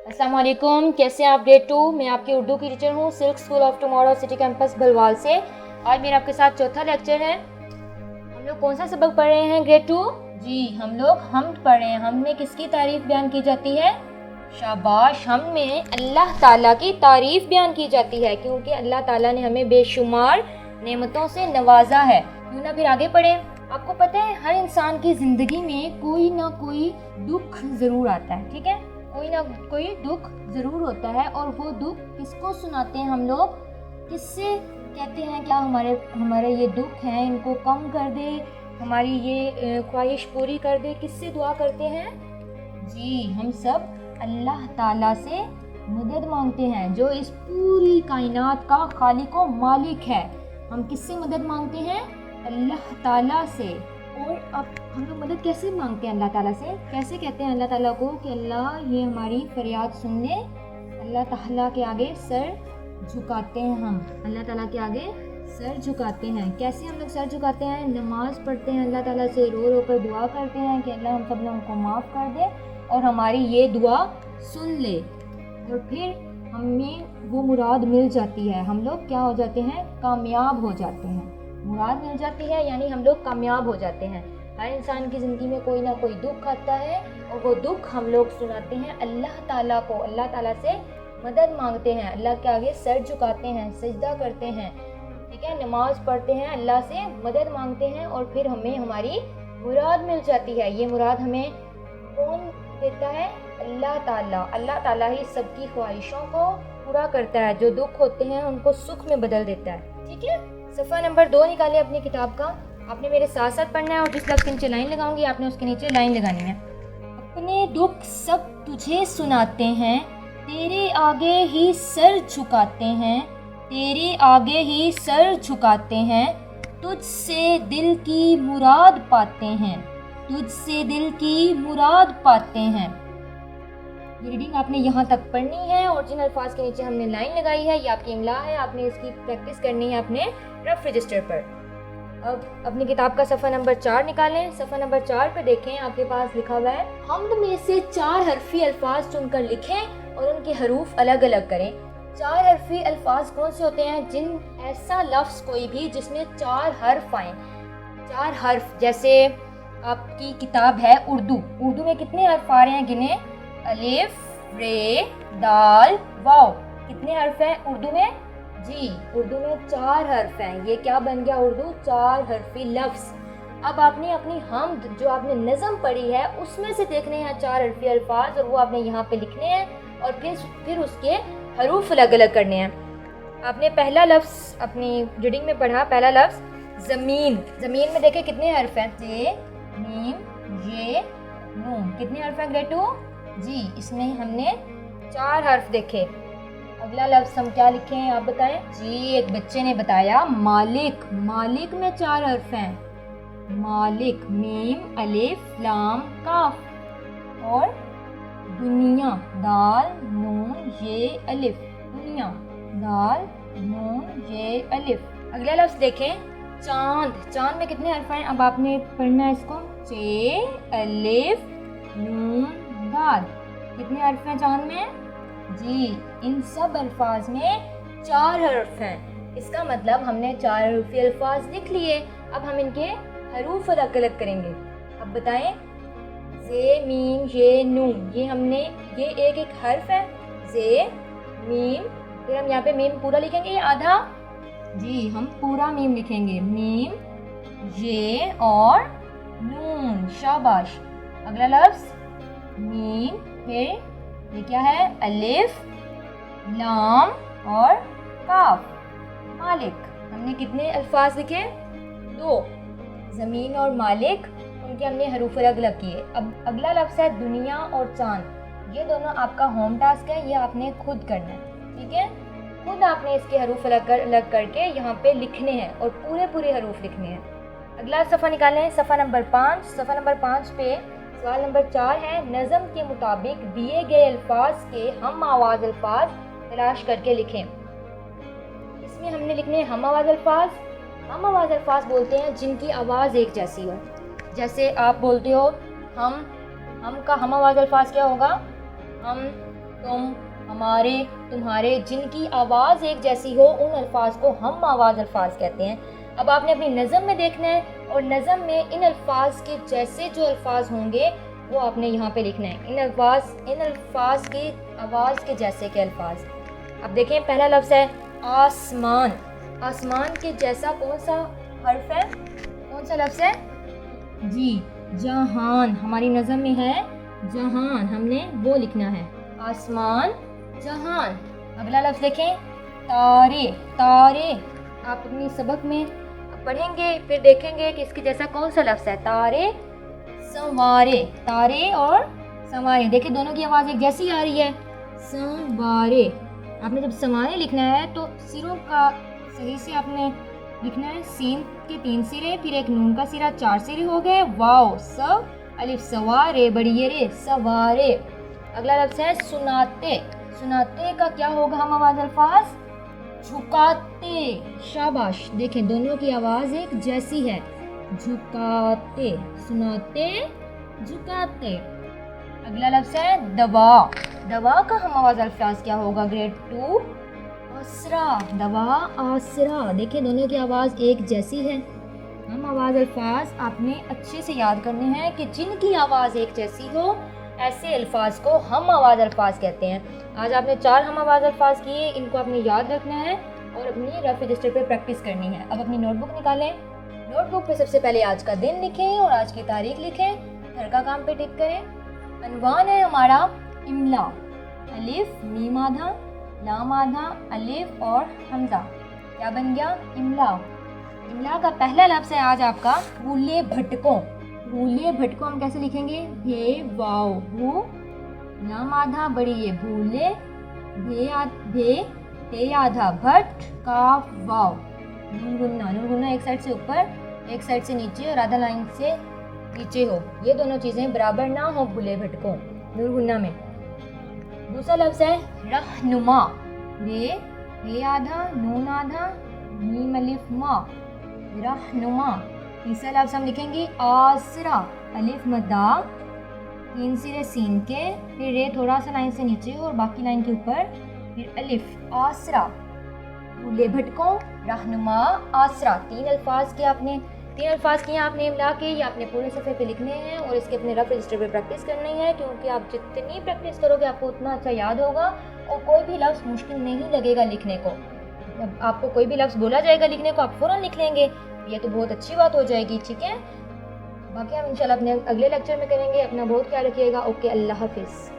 अस्सलाम वालेकुम, कैसे हैं आप? ग्रेड 2 मैं आपकी उर्दू की टीचर हूँ silk school of tomorrow city campus Bhalwal से। आज मेरा आपके साथ चौथा लेक्चर है। हम लोग कौन सा सबक पढ़ रहे हैं ग्रेड 2? जी, हम लोग हमद पढ़ रहे हैं। हमद में किसकी तारीफ़ बयान की जाती है? शाबाश, हमद में अल्लाह ताला की तारीफ़ बयान की जाती है, क्योंकि अल्लाह ताला ने हमें बेशुमार नेमतों से नवाजा है। क्यों ना फिर आगे पढ़ें। आपको पता है हर इंसान की ज़िंदगी में कोई ना कोई दुख ज़रूर आता है, ठीक है? कोई ना कोई दुख ज़रूर होता है, और वो दुख किसको सुनाते हैं हम लोग? किससे कहते हैं क्या हमारे ये दुख हैं इनको कम कर दे, हमारी ये ख्वाहिश पूरी कर दे। किससे दुआ करते हैं? जी, हम सब अल्लाह ताला से मदद मांगते हैं, जो इस पूरी कायनात का खालिक व मालिक है। हम किससे मदद मांगते हैं? अल्लाह ताला से। और अब हम लोग मदद कैसे मांगते हैं अल्लाह ताला से? कैसे कहते हैं अल्लाह ताला को कि अल्लाह ये हमारी फरियाद सुन ले? अल्लाह ताला के आगे सर झुकाते हैं हम, अल्लाह ताला के आगे सर झुकाते हैं। कैसे हम लोग सर झुकाते हैं? नमाज़ पढ़ते हैं, अल्लाह ताला से रो रो कर दुआ करते हैं कि अल्लाह हम सब लोगों को माफ़ कर दे और हमारी ये दुआ सुन ले, और फिर हमें वो मुराद मिल जाती है। हम लोग क्या हो जाते हैं? कामयाब हो जाते हैं। मुराद मिल जाती है यानी हम लोग कामयाब हो जाते हैं। हर इंसान की ज़िंदगी में कोई ना कोई दुख आता है, और वो दुख हम लोग सुनाते हैं अल्लाह ताला को। अल्लाह ताला से मदद मांगते हैं, अल्लाह के आगे सर झुकाते हैं, सजदा करते हैं, ठीक है? नमाज़ पढ़ते हैं, अल्लाह से मदद मांगते हैं, और फिर हमें हमारी मुराद मिल जाती है। ये मुराद हमें कौन देता है? अल्लाह ताला। अल्लाह ताला ही सबकी ख्वाहिशों को पूरा करता है, जो दुख होते हैं उनको सुख में बदल देता है, ठीक है? सफ़ा नंबर 2 निकालें अपनी किताब का। आपने मेरे साथ साथ पढ़ना है, और जिस लफ्ज़ के नीचे लाइन लगाऊंगी आपने उसके नीचे लाइन लगानी है। अपने दुख सब तुझे सुनाते हैं, तेरे आगे ही सर झुकाते हैं, तेरे आगे ही सर झुकाते हैं, तुझसे दिल की मुराद पाते हैं, तुझसे दिल की मुराद पाते हैं। ये रीडिंग आपने यहाँ तक पढ़नी है, और जिन अल्फाज के नीचे हमने लाइन लगाई है ये आपकी इमला है, आपने इसकी प्रैक्टिस करनी है अपने रफ रजिस्टर पर। अब अपनी किताब का सफ़ा नंबर 4 निकालें। सफ़ा नंबर 4 पे देखें, आपके पास लिखा हुआ है हमद में से 4 हरफी अल्फाज चुनकर लिखें और उनके हरूफ अलग अलग करें। 4 हरफी अल्फाज कौन से होते हैं? जिन ऐसा लफ्ज़ कोई भी जिसमें 4 हर्फ आएँ। 4 हर्फ, जैसे आपकी किताब है उर्दू में कितने हर्फ आ रहे हैं गिने? अलिफ, रे, दाल, वाव। कितने हर्फ हैं उर्दू में? जी, उर्दू में 4 हर्फ हैं। ये क्या बन गया उर्दू? 4 हरफी लफ्ज़। अब आपने अपनी हमद जो आपने नज़म पढ़ी है उसमें से देखने हैं 4 हरफी अल्फाज, और वो आपने यहाँ पे लिखने हैं, और फिर उसके हरूफ अलग अलग करने हैं। आपने पहला लफ्ज़ अपनी रीडिंग में पढ़ा, पहला लफ्ज़ ज़मीन। ज़मीन में देखें कितने हर्फ हैं? जे, मीम, ये, नून। कितने हर्फ हैं ग्रेड 2? जी, इसमें हमने 4 हर्फ देखे। अगला लफ्ज़ हम क्या लिखें आप बताएं? जी, एक बच्चे ने बताया मालिक। मालिक में 4 हर्फ हैं। मालिक, मीम, अलिफ, लाम, काफ। और दुनिया, दाल, नून, ये, अलिफ। दुनिया, दाल, नून, ये, अलिफ। अगला लफ्ज़ देखें चांद। चांद में कितने हर्फ हैं? अब आपने पढ़ना है इसको। चे, अलिफ, नून, दाल। कितने हर्फ हैं चांद में? जी, इन सब अल्फाज में 4 हर्फ हैं। इसका मतलब हमने 4 हरफी अल्फाज लिख लिए। अब हम इनके हरूफ अलग अलग करेंगे। अब बताएं, जे, मीम, ये, नून। ये एक हर्फ है, जे, मीम। फिर हम यहाँ पे मीम पूरा लिखेंगे या आधा? जी, हम पूरा मीम लिखेंगे। मीम, ये और नून। शाबाश। अगला लफ्ज़ मीम, फिर ये क्या है? अलिफ, लाम और काफ। मालिक। हमने कितने अल्फाज लिखे? 2। ज़मीन और मालिक, उनके हमने हरूफ अलग अलग किए। अब अगला लफ्ज़ है दुनिया और चांद। ये दोनों आपका होम टास्क है, ये आपने खुद करना है, ठीक है? खुद आपने इसके हरूफ अलग करके यहाँ पे लिखने हैं, और पूरे हरूफ लिखने हैं। अगला सफ़ा निकालें, सफ़ा नंबर 5। सफ़ा नंबर 5 पे सवाल नंबर 4 है नज़म के मुताबिक दिए गए अल्फाज के हम आवाज़ अल्फाज तलाश करके लिखें। इसमें हमने लिखने हम आवाज़ अल्फाज। हम आवाज़ अल्फाज बोलते हैं जिनकी आवाज़ एक जैसी हो। जैसे आप बोलते हो हम का हम आवाज़ अल्फाज क्या होगा? हम, تم، ہمارے، تمہارے، جن کی آواز ایک جیسی ہو ان الفاظ کو ہم آواز الفاظ کہتے ہیں۔ اب آپ نے اپنی نظم میں دیکھنا ہے اور نظم میں ان الفاظ کے جیسے جو الفاظ ہوں گے وہ آپ نے یہاں پہ لکھنا ہے، ان الفاظ کی آواز کے جیسے کے الفاظ۔ اب دیکھیں پہلا لفظ ہے آسمان، آسمان کے جیسا کون سا حرف ہے، کون سا لفظ ہے؟ جی جہان، ہماری نظم میں ہے جہان، ہم نے وہ لکھنا ہے آسمان جہان۔ اگلا لفظ دیکھیں تارے، تارے آپ اپنی سبق میں پڑھیں گے پھر دیکھیں گے کہ اس کے جیسا کون سا لفظ ہے، تارے سنوارے، تارے اور سنوارے، دیکھیں دونوں کی آواز ایک جیسی آ رہی ہے، سنوارے۔ آپ نے جب سنوارے لکھنا ہے تو سروں کا صحیح سے آپ نے لکھنا ہے، سین کے 3 سرے، پھر ایک نون کا سرا، 4 سرے ہو گئے، واو سو الف سوارے بڑی رے سوارے۔ اگلا لفظ ہے سناتے، سناتے کا کیا ہوگا ہم آواز الفاظ؟ جھکاتے، شاباش، دیکھیں دونوں کی آواز ایک جیسی ہے، جھکاتے، سناتے جھکاتے۔ اگلا لفظ ہے دوا، دوا کا ہم آواز الفاظ کیا ہوگا گریڈ 2؟ آسرا، دوا آسرا، دیکھیں دونوں کی آواز ایک جیسی ہے۔ ہم آواز الفاظ آپ نے اچھے سے یاد کرنے ہیں کہ جن کی آواز ایک جیسی ہو ایسے الفاظ کو ہم آواز الفاظ کہتے ہیں۔ آج آپ نے 4 ہم آواز الفاظ کیے، ان کو آپ نے یاد رکھنا ہے اور اپنی رف رجسٹر پہ پریکٹس کرنی ہے۔ اب اپنی نوٹ بک نکالیں، نوٹ بک پہ سب سے پہلے آج کا دن لکھیں اور آج کی تاریخ لکھیں، گھر کا کام پہ ٹک کریں۔ عنوان ہے ہمارا املا، الف میم آدھا لام آدھا الف اور حمزہ، کیا بن گیا املا۔ املا کا پہلا لفظ ہے آج آپ کا بھولے بھٹکوں، بھولے بھٹکوں ہم کیسے لکھیں گے؟ بھے واو بھو، لام آدھا بڑی یہ بھولے، بھے تے آدھا بھٹ، کاف واو، نون گننا، نون گننا ایک سائڈ سے اوپر ایک سائڈ سے نیچے اور آدھا لائن سے نیچے ہو، یہ دونوں چیزیں برابر نہ ہو بھولے بھٹکوں نون گننا میں۔ دوسرا لفظ ہے رہنما، رے آدھا نون آدھا میم الف ما، رہنما۔ تیسرا لفظ ہم لکھیں گے آسرا، الف مدہ 3 سرے سین کے، پھر رے تھوڑا سا لائن سے نیچے اور باقی لائن کے اوپر، پھر الف آسرا، بھولے بھٹکوں رہنما آسرا۔ 3 الفاظ کے آپ نے املا کے، یہ آپ نے پورے صفحے پہ لکھنے ہیں اور اس کے اپنے رف رجسٹر پہ پریکٹس کرنی ہے، کیونکہ آپ جتنی پریکٹس کرو گے آپ کو اتنا اچھا یاد ہوگا اور کوئی بھی لفظ مشکل نہیں لگے گا لکھنے کو۔ جب آپ کو کوئی بھی لفظ بولا جائے گا لکھنے کو آپ فوراً لکھ لیں گے، یہ تو بہت اچھی بات ہو جائے گی، ٹھیک ہے؟ باقی ہم انشاءاللہ اپنے اگلے لیکچر میں کریں گے۔ اپنا بہت خیال رکھیے گا، اوکے، اللہ حافظ۔